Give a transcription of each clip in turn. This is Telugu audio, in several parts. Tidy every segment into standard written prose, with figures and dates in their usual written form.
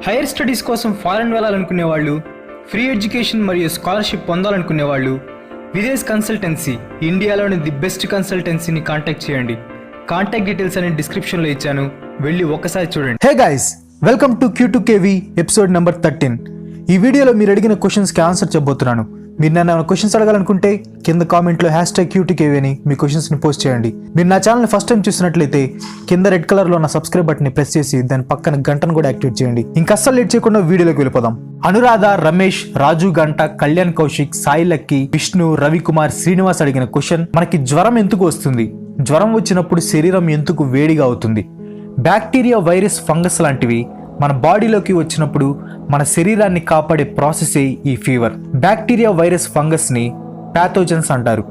హైయర్ స్టడీస్ కోసం ఫారెన్ వెళ్ళాలనుకునే వాళ్ళు, ఫ్రీ ఎడ్యుకేషన్ మరియు స్కాలర్షిప్ పొందాలనుకునే వాళ్ళు విదేశ్ కన్సల్టెన్సీ ఇండియాలోని ది బెస్ట్ కన్సల్టెన్సీని కాంటాక్ట్ చేయండి. కాంటాక్ట్ డీటెయిల్స్ అని డిస్క్రిప్షన్లో ఇచ్చాను, వెళ్ళి ఒక్కసారి చూడండి. Hey guys, welcome to Q2KV episode number 13. ఈ వీడియోలో మీరు అడిగిన క్వశ్చన్స్కి ఆన్సర్ చెప్పబోతున్నాను. మీరు నన్ను ఏమైనా క్వశ్చన్స్ అడగాలనుకుంటే కింద కామెంట్లో #Q2KV అని మీ క్వశ్చన్స్ని పోస్ట్ చేయండి. మీరు నా ఛానల్ని ఫస్ట్ టైం చూసినట్లయితే కింద రెడ్ కలర్లో ఉన్న సబ్స్క్రైబ్ బటన్ని ప్రెస్ చేసి దాని పక్కన గంటను కూడా యాక్టివేట్ చేయండి. ఇంకా అస్సలు లేట్ చేయకుండా వీడియోలోకి వెళ్ళిపోదాం. అనురాధ, రమేష్, రాజు గంట, కళ్యాణ్ కౌశిక్, సాయి లక్కీ, విష్ణు, రవికుమార్, శ్రీనివాస్ అడిగిన క్వశ్చన్: మనకి జ్వరం ఎందుకు వస్తుంది? జ్వరం వచ్చినప్పుడు శరీరం ఎందుకు వేడిగా అవుతుంది? బ్యాక్టీరియా, వైరస్, ఫంగస్ లాంటివి మన బాడీలోకి వచ్చినప్పుడు మన శరీరాన్ని కాపాడే ప్రాసెసే ఈ ఫీవర్. బ్యాక్టీరియా, వైరస్, ఫంగస్ని ప్యాథోజన్స్ అంటారు.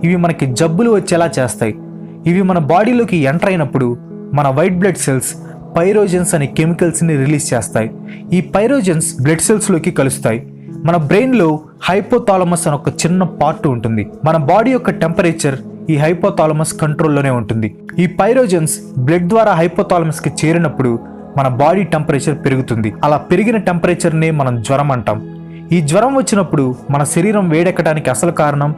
ఇవి మనకి జబ్బులు వచ్చేలా చేస్తాయి. ఇవి మన బాడీలోకి ఎంటర్ అయినప్పుడు మన వైట్ బ్లడ్ సెల్స్ పైరోజన్స్ అనే కెమికల్స్ని రిలీజ్ చేస్తాయి. ఈ పైరోజన్స్ బ్లడ్ సెల్స్లోకి కలుస్తాయి. మన బ్రెయిన్లో హైపోథాలమస్ అని ఒక చిన్న పార్ట్ ఉంటుంది. మన బాడీ యొక్క టెంపరేచర్ ఈ హైపోథాలమస్ కంట్రోల్లోనే ఉంటుంది. ఈ పైరోజన్స్ బ్లడ్ ద్వారా హైపోథాలమస్కి చేరినప్పుడు మన బాడీ టెంపరేచర్ పెరుగుతుంది. అలా పెరిగిన టెంపరేచర్నే మనం జ్వరం అంటాం. ఈ జ్వరం వచ్చినప్పుడు మన శరీరం వేడెక్కడానికి అసలు కారణం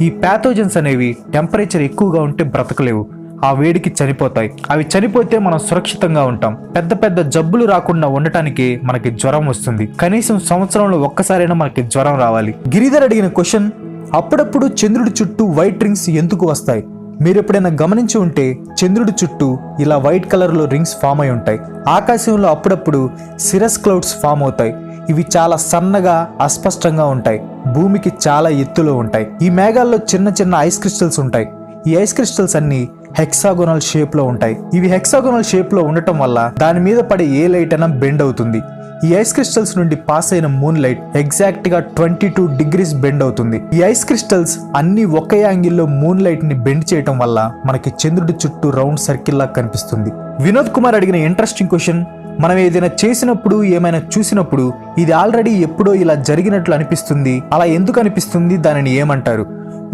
ఈ ప్యాథోజన్స్ అనేవి టెంపరేచర్ ఎక్కువగా ఉంటే బ్రతకలేవు, ఆ వేడికి చనిపోతాయి. అవి చనిపోతే మనం సురక్షితంగా ఉంటాం. పెద్ద పెద్ద జబ్బులు రాకుండా ఉండటానికి మనకి జ్వరం వస్తుంది. కనీసం సంవత్సరంలో ఒక్కసారైనా మనకి జ్వరం రావాలి. గిరిధర్ అడిగిన క్వశ్చన్: అప్పుడప్పుడు చంద్రుడి చుట్టూ వైట్ రింగ్స్ ఎందుకు వస్తాయి? మీరు ఎప్పుడైనా గమనించి ఉంటే చంద్రుడి చుట్టూ ఇలా వైట్ కలర్లో రింగ్స్ ఫామ్ అయి ఉంటాయి. ఆకాశంలో అప్పుడప్పుడు సిరస్ క్లౌడ్స్ ఫామ్ అవుతాయి. ఇవి చాలా సన్నగా, అస్పష్టంగా ఉంటాయి. భూమికి చాలా ఎత్తులో ఉంటాయి. ఈ మేఘాల్లో చిన్న చిన్న ఐస్ క్రిస్టల్స్ ఉంటాయి. ఈ ఐస్ క్రిస్టల్స్ అన్ని హెక్సాగోనల్ షేప్ లో ఉంటాయి. ఇవి హెక్సాగోనల్ షేప్ లో ఉండటం వల్ల దాని మీద పడే ఏ లైట్ అయినా బెండ్ అవుతుంది. ఈ ఐస్ క్రిస్టల్స్ నుండి పాస్ అయిన మూన్ లైట్ ఎగ్జాక్ట్ గా 22 degrees బెండ్ అవుతుంది. ఈ ఐస్ క్రిస్టల్స్ అన్ని ఒకే యాంగిల్లో మూన్ లైట్ ని బెండ్ చేయటం వల్ల మనకి చంద్రుడి చుట్టూ రౌండ్ సర్కిల్ లా కనిపిస్తుంది. వినోద్ కుమార్ అడిగిన ఇంట్రెస్టింగ్ క్వశ్చన్: మనం ఏదైనా చేసినప్పుడు, ఏమైనా చూసినప్పుడు ఇది ఆల్రెడీ ఎప్పుడో ఇలా జరిగినట్లు అనిపిస్తుంది, అలా ఎందుకు అనిపిస్తుంది, దానిని ఏమంటారు?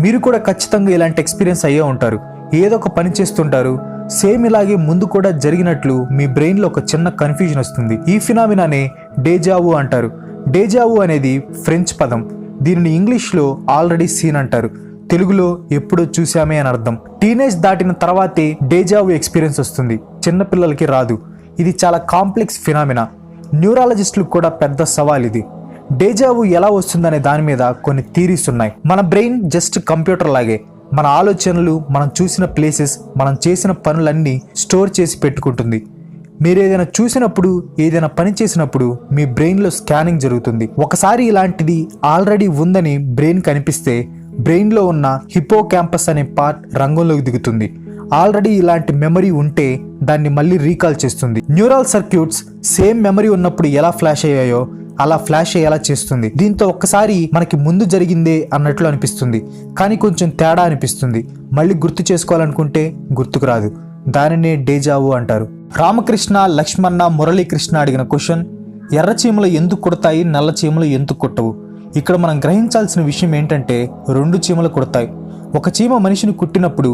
మీరు కూడా ఖచ్చితంగా ఇలాంటి ఎక్స్పీరియన్స్ అయ్యే ఉంటారు. ఏదో ఒక పని చేస్తుంటారు, సేమ్ ఇలాగే ముందు కూడా జరిగినట్లు మీ బ్రెయిన్లో ఒక చిన్న కన్ఫ్యూజన్ వస్తుంది. ఈ ఫినామినానే డేజావు అంటారు. డేజావు అనేది ఫ్రెంచ్ పదం. దీనిని ఇంగ్లీష్లో ఆల్రెడీ సీన్ అంటారు. తెలుగులో ఎప్పుడో చూసామే అని అర్థం. టీనేజ్ దాటిన తర్వాతే డేజావు ఎక్స్పీరియన్స్ వస్తుంది, చిన్నపిల్లలకి రాదు. ఇది చాలా కాంప్లెక్స్ ఫినామినా. న్యూరాలజిస్టులకు కూడా పెద్ద సవాల్ ఇది. డేజావు ఎలా వస్తుందనే దాని మీద కొన్ని థీరీస్ ఉన్నాయి. మన బ్రెయిన్ జస్ట్ కంప్యూటర్ లాగే. మన ఆలోచనలు, మనం చూసిన ప్లేసెస్, మనం చేసిన పనులన్నీ స్టోర్ చేసి పెట్టుకుంటుంది. మీరు ఏదైనా చూసినప్పుడు, ఏదైనా పని చేసినప్పుడు మీ బ్రెయిన్లో స్కానింగ్ జరుగుతుంది. ఒకసారి ఇలాంటిది ఆల్రెడీ ఉందని బ్రెయిన్ కనిపిస్తే బ్రెయిన్లో ఉన్న హిపో క్యాంపస్ అనే పార్ట్ రంగంలోకి దిగుతుంది. ఆల్రెడీ ఇలాంటి మెమరీ ఉంటే దాన్ని మళ్ళీ రీకాల్ చేస్తుంది. న్యూరల్ సర్క్యూట్స్ సేమ్ మెమరీ ఉన్నప్పుడు ఎలా ఫ్లాష్ అయ్యాయో అలా ఫ్లాష్ అయ్యేలా చేస్తుంది. దీంతో ఒక్కసారి మనకి ముందు జరిగిందే అన్నట్లు అనిపిస్తుంది, కానీ కొంచెం తేడా అనిపిస్తుంది. మళ్ళీ గుర్తు చేసుకోవాలనుకుంటే గుర్తుకు రాదు. దానినే డేజావు అంటారు. రామకృష్ణ, లక్ష్మణ, మురళీకృష్ణ అడిగిన క్వశ్చన్: ఎర్ర చీమలు ఎందుకు కుడతాయి, నల్ల చీమలు ఎందుకు కుట్టవు? ఇక్కడ మనం గ్రహించాల్సిన విషయం ఏంటంటే 2 చీమలు కుడతాయి. ఒక చీమ మనిషిని కుట్టినప్పుడు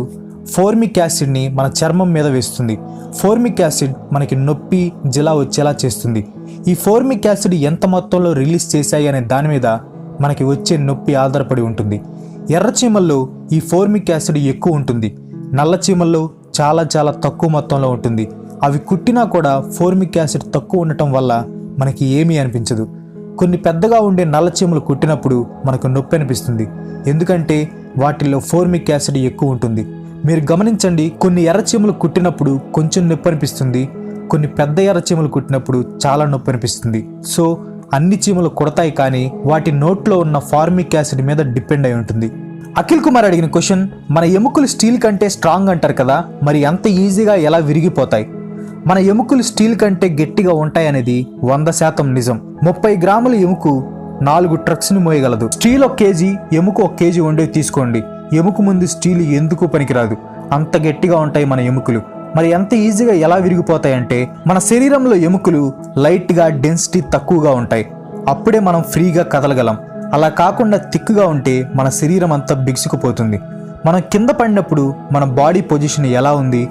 ఫోర్మిక్ యాసిడ్ని మన చర్మం మీద వేస్తుంది. ఫోర్మిక్ యాసిడ్ మనకి నొప్పి, జిలా వచ్చేలా చేస్తుంది. ఈ ఫోర్మిక్ యాసిడ్ ఎంత మొత్తంలో రిలీజ్ చేశాయి అనే దాని మీద మనకి వచ్చే నొప్పి ఆధారపడి ఉంటుంది. ఎర్ర చీమల్లో ఈ ఫోర్మిక్ యాసిడ్ ఎక్కువ ఉంటుంది, నల్ల చీమల్లో చాలా చాలా తక్కువ మొత్తంలో ఉంటుంది. అవి కుట్టినా కూడా ఫోర్మిక్ యాసిడ్ తక్కువ ఉండటం వల్ల మనకి ఏమీ అనిపించదు. కొన్ని పెద్దగా ఉండే నల్ల చీమలు కుట్టినప్పుడు మనకు నొప్పి అనిపిస్తుంది, ఎందుకంటే వాటిల్లో ఫోర్మిక్ యాసిడ్ ఎక్కువ ఉంటుంది. మీరు గమనించండి, కొన్ని ఎర్రచీమలు కుట్టినప్పుడు కొంచెం నొప్పి అనిపిస్తుంది, కొన్ని పెద్ద ఎర్రచీమలు కుట్టినప్పుడు చాలా నొప్పి అనిపిస్తుంది. సో అన్ని చీమలు కుడతాయి, కానీ వాటి నోట్లో ఉన్న ఫార్మిక్ యాసిడ్ మీద డిపెండ్ అయి ఉంటుంది. అఖిల్ కుమార్ అడిగిన క్వశ్చన్: మన ఎముకలు స్టీల్ కంటే స్ట్రాంగ్ అంటారు కదా, మరి అంత ఈజీగా ఎలా విరిగిపోతాయి? మన ఎముకలు స్టీల్ కంటే గట్టిగా ఉంటాయనేది 100% నిజం. 30 గ్రాముల ఎముకు 4 ట్రక్స్ని మోయగలదు. స్టీల్ 1 kg, ఎముక 1 kg ఉండేవి తీసుకోండి. ఎముక ముందు స్టీల్ ఎందుకు పనికిరాదు, అంత గట్టిగా ఉంటాయి మన ఎముకలు. మరి ఎంత ఈజీగా ఎలా విరిగిపోతాయంటే, మన శరీరంలో ఎముకలు లైట్గా, డెన్సిటీ తక్కువగా ఉంటాయి. అప్పుడే మనం ఫ్రీగా కదలగలం. అలా కాకుండా థిక్గా ఉంటే మన శరీరం అంతా బిగుసుకుపోతుంది. మనం కింద పడినప్పుడు మన బాడీ పొజిషన్ ఎలా ఉంది,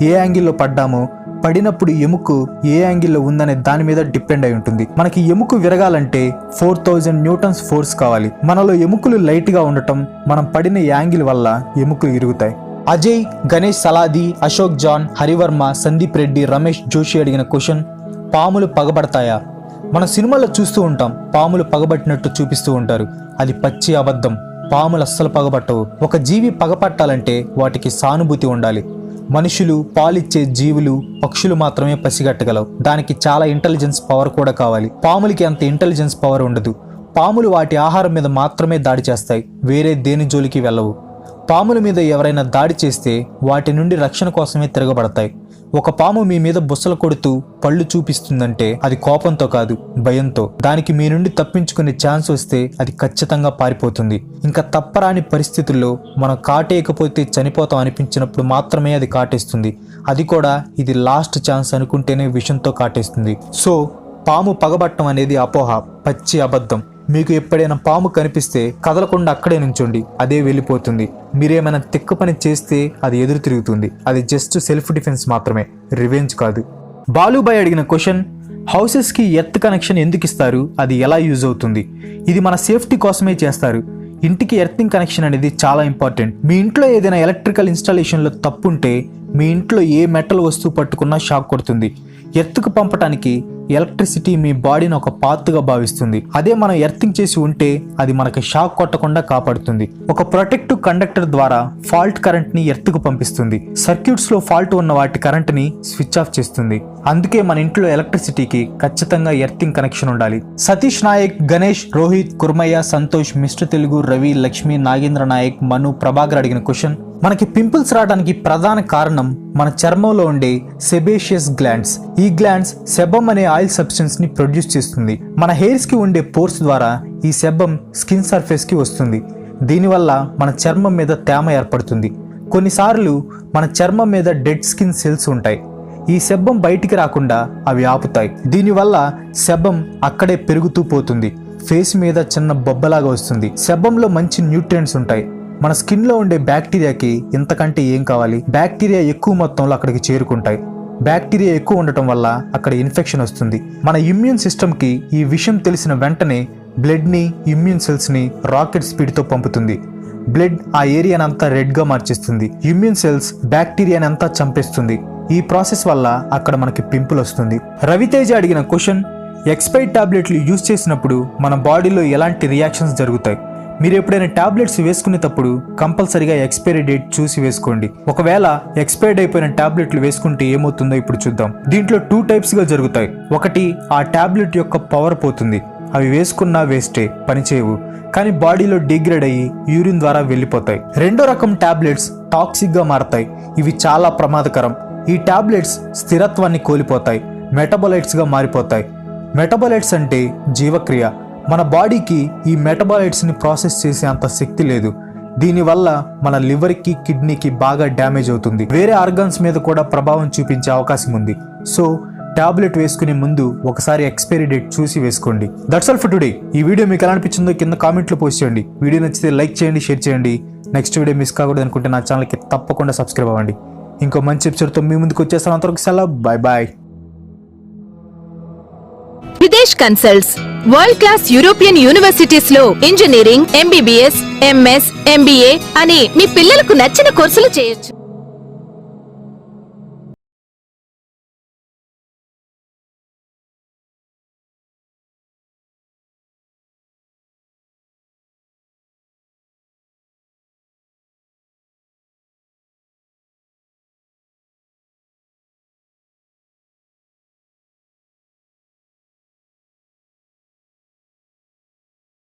ఏ యాంగిల్లో పడ్డామో, పడినప్పుడు ఎముక ఏ యాంగిల్లో ఉందనే దాని మీద డిపెండ్ అయి ఉంటుంది. మనకి ఎముక విరగాలంటే 4000 న్యూటన్స్ ఫోర్స్ కావాలి. మనలో ఎముకలు లైట్ గా ఉండటం, మనం పడిన యాంగిల్ వల్ల ఎముకలు ఇరుగుతాయి. అజయ్, గణేష్ సలాది, అశోక్ జాన్, హరివర్మ, సందీప్ రెడ్డి, రమేష్ జోషి అడిగిన క్వశ్చన్, పాములు పగబడతాయా? మన సినిమాల్లో చూస్తూ ఉంటాం, పాములు పగబట్టినట్టు చూపిస్తూ ఉంటారు. అది పచ్చి అబద్ధం. పాములు అస్సలు పగబట్టవు. ఒక జీవి పగపట్టాలంటే వాటికి సానుభూతి ఉండాలి. మనుషులు, పాలిచ్చే జీవులు, పక్షులు మాత్రమే పసిగట్టగలవు. దానికి చాలా ఇంటెలిజెన్స్ పవర్ కూడా కావాలి. పాములకి అంత ఇంటెలిజెన్స్ పవర్ ఉండదు. పాములు వాటి ఆహారం మీద మాత్రమే దాడి చేస్తాయి, వేరే దేని జోలికి వెళ్ళవు. పాముల మీద ఎవరైనా దాడి చేస్తే వాటి నుండి రక్షణ కోసమే తిరగబడతాయి. ఒక పాము మీ మీద బుసలు కొడుతూ పళ్ళు చూపిస్తుందంటే అది కోపంతో కాదు, భయంతో. దానికి మీ నుండి తప్పించుకునే ఛాన్స్ వస్తే అది ఖచ్చితంగా పారిపోతుంది. ఇంకా తప్పరాని పరిస్థితుల్లో మనం కాటేయకపోతే చనిపోతాం అనిపించినప్పుడు మాత్రమే అది కాటేస్తుంది. అది కూడా ఇది లాస్ట్ ఛాన్స్ అనుకుంటేనే విషంతో కాటేస్తుంది. సో పాము పగబట్టం అనేది అపోహ, పచ్చి అబద్ధం. మీకు ఎప్పుడైనా పాము కనిపిస్తే కదలకుండా అక్కడే నుంచోండి, అదే వెళ్ళిపోతుంది. మీరేమైనా తిక్కు పని చేస్తే అది ఎదురు తిరుగుతుంది. అది జస్ట్ సెల్ఫ్ డిఫెన్స్ మాత్రమే, రివెంజ్ కాదు. బాలుబాయ్ అడిగిన క్వశ్చన్, హౌసెస్కి ఎర్త్ కనెక్షన్ ఎందుకు ఇస్తారు? అది ఎలా యూజ్ అవుతుంది? ఇది మన సేఫ్టీ కోసమే చేస్తారు. ఇంటికి ఎర్తింగ్ కనెక్షన్ అనేది చాలా ఇంపార్టెంట్. మీ ఇంట్లో ఏదైనా ఎలక్ట్రికల్ ఇన్స్టాలేషన్లో తప్పుంటే మీ ఇంట్లో ఏ మెటల్ వస్తువు పట్టుకున్నా షాక్ కొడుతుంది. ఎర్త్కు పంపటానికి ఎలక్ట్రిసిటీ మీ బాడీని ఒక పాత్గా భావిస్తుంది. అదే మనం ఎర్తింగ్ చేసి ఉంటే అది మనకి షాక్ కొట్టకుండా కాపాడుతుంది. ఒక ప్రొటెక్టివ్ కండక్టర్ ద్వారా ఫాల్ట్ కరెంట్ ని ఎర్త్కు పంపిస్తుంది. సర్క్యూట్స్ లో ఫాల్ట్ ఉన్న వాటి కరెంట్ ని స్విచ్ ఆఫ్ చేస్తుంది. అందుకే మన ఇంట్లో ఎలక్ట్రిసిటీకి ఖచ్చితంగా ఎర్తింగ్ కనెక్షన్ ఉండాలి. సతీష్ నాయక్, గణేష్, రోహిత్, కుర్మయ్య, సంతోష్, మిస్టర్ తెలుగు, రవి, లక్ష్మి, నాగేంద్ర నాయక్, మను, ప్రభాకర్ అడిగిన క్వశ్చన్, మనకి పింపుల్స్ రావడానికి ప్రధాన కారణం మన చర్మంలో ఉండే సెబేషియస్ గ్లాండ్స్. ఈ గ్లాండ్స్ సెబమ్ అనే ఆయిల్ సబ్స్టెన్స్ ని ప్రొడ్యూస్ చేస్తుంది. మన హెయిర్స్ కి ఉండే పోర్స్ ద్వారా ఈ సెబమ్ స్కిన్ సర్ఫేస్ కి వస్తుంది. దీనివల్ల మన చర్మం మీద తేమ ఏర్పడుతుంది. కొన్నిసార్లు మన చర్మం మీద డెడ్ స్కిన్ సెల్స్ ఉంటాయి. ఈ సెబమ్ బయటికి రాకుండా అవి ఆపుతాయి. దీనివల్ల సెబమ్ అక్కడే పెరుగుతూ పోతుంది. ఫేస్ మీద చిన్న బొబ్బలాగా వస్తుంది. సెబమ్లో మంచి న్యూట్రియంట్స్ ఉంటాయి. మన స్కిన్ లో ఉండే బ్యాక్టీరియాకి ఇంతకంటే ఏం కావాలి? బ్యాక్టీరియా ఎక్కువ మొత్తంలో అక్కడికి చేరుకుంటాయి. బ్యాక్టీరియా ఎక్కువ ఉండటం వల్ల అక్కడ ఇన్ఫెక్షన్ వస్తుంది. మన ఇమ్యూన్ సిస్టమ్ కి ఈ విషయం తెలిసిన వెంటనే బ్లడ్ ని, ఇమ్యూన్ సెల్స్ ని రాకెట్ స్పీడ్ తో పంపుతుంది. బ్లడ్ ఆ ఏరియాని అంతా రెడ్ గా మార్చేస్తుంది. ఇమ్యూన్ సెల్స్ బ్యాక్టీరియాని అంతా చంపేస్తుంది. ఈ ప్రాసెస్ వల్ల అక్కడ మనకి పింపుల్ వస్తుంది. రవితేజ అడిగిన క్వశ్చన్, ఎక్స్పైర్డ్ టాబ్లెట్లు యూజ్ చేసినప్పుడు మన బాడీలో ఎలాంటి రియాక్షన్స్ జరుగుతాయి? మీరు ఎప్పుడైనా టాబ్లెట్స్ వేసుకునేటప్పుడు కంపల్సరీగా ఎక్స్పైరీ డేట్ చూసి వేసుకోండి. ఒకవేళ ఎక్స్పైర్డ్ అయిపోయిన టాబ్లెట్లు వేసుకుంటే ఏమవుతుందో ఇప్పుడు చూద్దాం. దీంట్లో 2 టైప్స్ గా జరుగుతాయి. ఒకటి, ఆ టాబ్లెట్ యొక్క పవర్ పోతుంది. అవి వేసుకున్నా వేస్టే, పనిచేయవు, కానీ బాడీలో డిగ్రేడ్ అయ్యి యూరిన్ ద్వారా వెళ్ళిపోతాయి. రెండో రకం టాబ్లెట్స్ టాక్సిక్ గా మారతాయి. ఇవి చాలా ప్రమాదకరం. ఈ టాబ్లెట్స్ స్థిరత్వాన్ని కోల్పోతాయి, మెటబోలైట్స్ గా మారిపోతాయి. మెటబోలైట్స్ అంటే జీవక్రియ. మన బాడీకి ఈ మెటబాలైట్స్ ని ప్రాసెస్ చేసే అంత శక్తి లేదు. దీనివల్ల మన లివర్కి, కిడ్నీకి బాగా డ్యామేజ్ అవుతుంది. వేరే ఆర్గన్స్ మీద కూడా ప్రభావం చూపించే అవకాశం ఉంది. సో టాబ్లెట్ వేసుకునే ముందు ఒకసారి ఎక్స్పైరీ డేట్ చూసి వేసుకోండి. That's all for today. ఈ వీడియో మీకు ఎలా అనిపించిందో కింద కామెంట్లో పోస్ట్ చేయండి. వీడియో నచ్చితే లైక్ చేయండి, షేర్ చేయండి. నెక్స్ట్ వీడియో మిస్ కాకూడదు అనుకుంటే నా ఛానల్కి తప్పకుండా సబ్స్క్రైబ్ అవ్వండి. ఇంకో మంచి ఎపిసోడ్తో మీ ముందుకు వచ్చేస్తాను. అంతవరకు సెలవు, bye bye. Videsh consults world class European universities లో ఇంజనీరింగ్, MBBS, MS, MBA అని మీ పిల్లలకు నచ్చిన కోర్సులు చేయొచ్చు.